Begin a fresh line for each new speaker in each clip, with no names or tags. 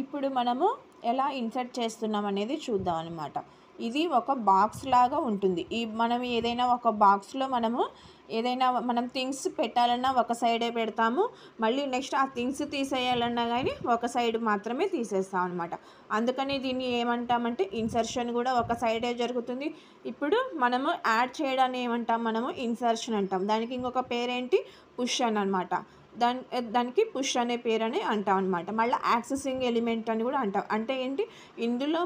ఇప్పుడు మనము ఎలా ఇన్సర్ట్ చేస్తున్నాం అనేది చూద్దాం అనమాట. ఇది ఒక బాక్స్ లాగా ఉంటుంది. మనం ఏదైనా ఒక బాక్స్‌లో మనం థింగ్స్ పెట్టాలన్నా ఒక సైడే పెడతాము. మళ్ళీ నెక్స్ట్ ఆ థింగ్స్ తీసేయాలన్నా గానీ ఒక సైడ్ మాత్రమే తీసేస్తాం అనమాట. అందుకని దీన్ని ఏమంటామంటే ఇన్సర్షన్ కూడా ఒక సైడే జరుగుతుంది. ఇప్పుడు మనము యాడ్ చేయడాన్ని ఏమంటాం, మనము ఇన్సర్షన్ అంటాం. దానికి ఇంకొక పేరేంటి, పుష్ అనమాట. దానికి పుష్ అనే పేరని అంటాం అనమాట. మళ్ళీ యాక్సెసింగ్ ఎలిమెంట్ అని కూడా అంటాం. అంటే ఏంటి, ఇందులో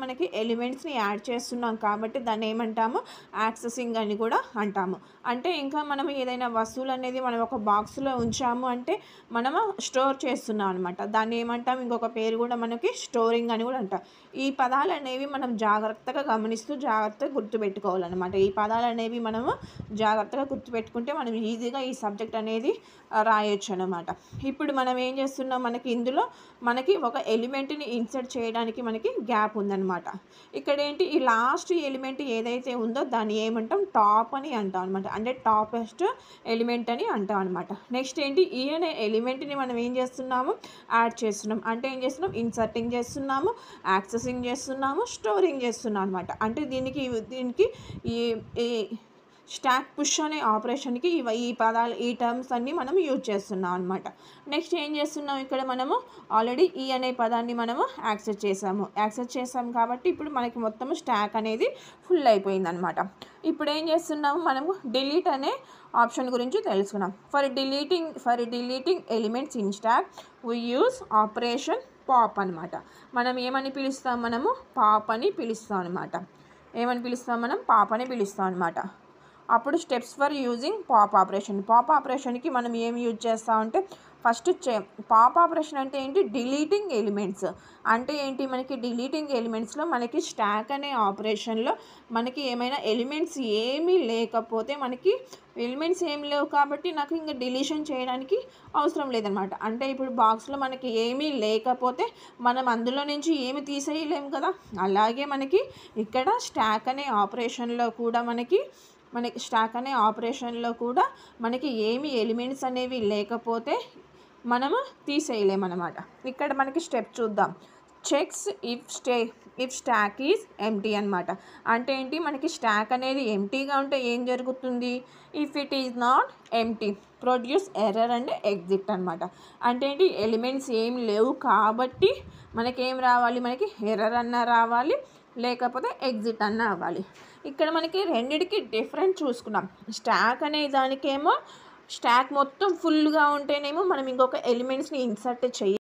మనకి ఎలిమెంట్స్ని యాడ్ చేస్తున్నాం కాబట్టి దాన్ని ఏమంటాము, యాక్సెసింగ్ అని కూడా అంటాము. అంటే ఇంకా మనం ఏదైనా వస్తువులు అనేది మనం ఒక బాక్స్లో ఉంచాము అంటే మనము స్టోర్ చేస్తున్నాం అనమాట. దాన్ని ఏమంటాం, ఇంకొక పేరు కూడా మనకి స్టోరింగ్ అని కూడా అంటాం. ఈ పదాలు అనేవి మనం జాగ్రత్తగా గమనిస్తూ జాగ్రత్తగా గుర్తుపెట్టుకోవాలన్నమాట. ఈ పదాలు అనేవి మనము జాగ్రత్తగా గుర్తుపెట్టుకుంటే మనం ఈజీగా ఈ సబ్జెక్ట్ అనేది రాయొచ్చు అనమాట. ఇప్పుడు మనం ఏం చేస్తున్నాం, మనకి ఒక ఎలిమెంట్ని ఇన్సర్ట్ చేయడానికి మనకి గ్యాప్ ఉందన్నమాట. ఇక్కడ ఏంటి, ఈ లాస్ట్ ఎలిమెంట్ ఏదైతే ఉందో దాన్ని ఏమంటాం, టాప్ అని అంటాం అనమాట. అంటే టాపెస్ట్ ఎలిమెంట్ అని అంటాం అనమాట. నెక్స్ట్ ఏంటి, ఈ అనే ఎలిమెంట్ని మనం ఏం చేస్తున్నాము, యాడ్ చేస్తున్నాం. అంటే ఏం చేస్తున్నాం, ఇన్సర్టింగ్ చేస్తున్నాము, యాక్సెసింగ్ చేస్తున్నాము, స్టోరింగ్ చేస్తున్నాం అనమాట. అంటే దీనికి ఈ స్టాక్ పుష్ అనే ఆపరేషన్కి ఈ టర్మ్స్ అన్నీ మనం యూజ్ చేస్తున్నాం అనమాట. నెక్స్ట్ ఏం చేస్తున్నాం, ఇక్కడ మనము ఆల్రెడీ ఈ అనే పదాన్ని మనము యాక్సెస్ చేసాం కాబట్టి ఇప్పుడు మనకి మొత్తము స్టాక్ అనేది ఫుల్ అయిపోయింది అనమాట. ఇప్పుడు ఏం చేస్తున్నాము, మనము డిలీట్ అనే ఆప్షన్ గురించి తెలుసుకున్నాం. For deleting elements in stock we use operation pop అనమాట. మనం ఏమని పిలుస్తాం, మనము పాప్ అని పిలుస్తాం అనమాట. పాప్ అని పిలుస్తాం అనమాట. అప్పుడు స్టెప్స్ ఫర్ యూజింగ్ పాప్ ఆపరేషన్కి మనం ఏం యూజ్ చేస్తామంటే, ఫస్ట్ పాప్ ఆపరేషన్ అంటే ఏంటి, డిలీటింగ్ ఎలిమెంట్స్ అంటే ఏంటి, మనకి డిలీటింగ్ ఎలిమెంట్స్లో మనకి స్టాక్ అనే ఆపరేషన్లో మనకి ఏమైనా ఎలిమెంట్స్ ఏమీ లేకపోతే, మనకి ఎలిమెంట్స్ ఏమి లేవు కాబట్టి నాకు ఇంకా డిలీషన్ చేయడానికి అవసరం లేదనమాట. అంటే ఇప్పుడు బాక్స్లో మనకి ఏమీ లేకపోతే మనం అందులో నుంచి ఏమి తీసేయలేము కదా. అలాగే మనకి ఇక్కడ స్టాక్ అనే ఆపరేషన్లో కూడా మనకి ఏమి ఎలిమెంట్స్ అనేవి లేకపోతే మనము తీసేయలేమన్నమాట. ఇక్కడ మనకి స్టెప్ చూద్దాం. Checks if stock is empty అనమాట. అంటే ఏంటి, మనకి స్టాక్ అనేది ఎంటీగా ఉంటే ఏం జరుగుతుంది, if it is not empty produce error and exit అనమాట. అంటే ఏంటి, ఎలిమెంట్స్ ఏం లేవు కాబట్టి మనకేం రావాలి, మనకి ఎర్రర్ అన్నా రావాలి, లేకపోతే ఎగ్జిట్ అన్నా అవ్వాలి. ఇక్కడ మనకి రెండిటికి డిఫరెంట్ చూసుకున్నాం. స్టాక్ అనే దానికేమో స్టాక్ మొత్తం ఫుల్గా ఉంటేనేమో మనం ఇంకొక ఎలిమెంట్స్ని ఇన్సర్ట్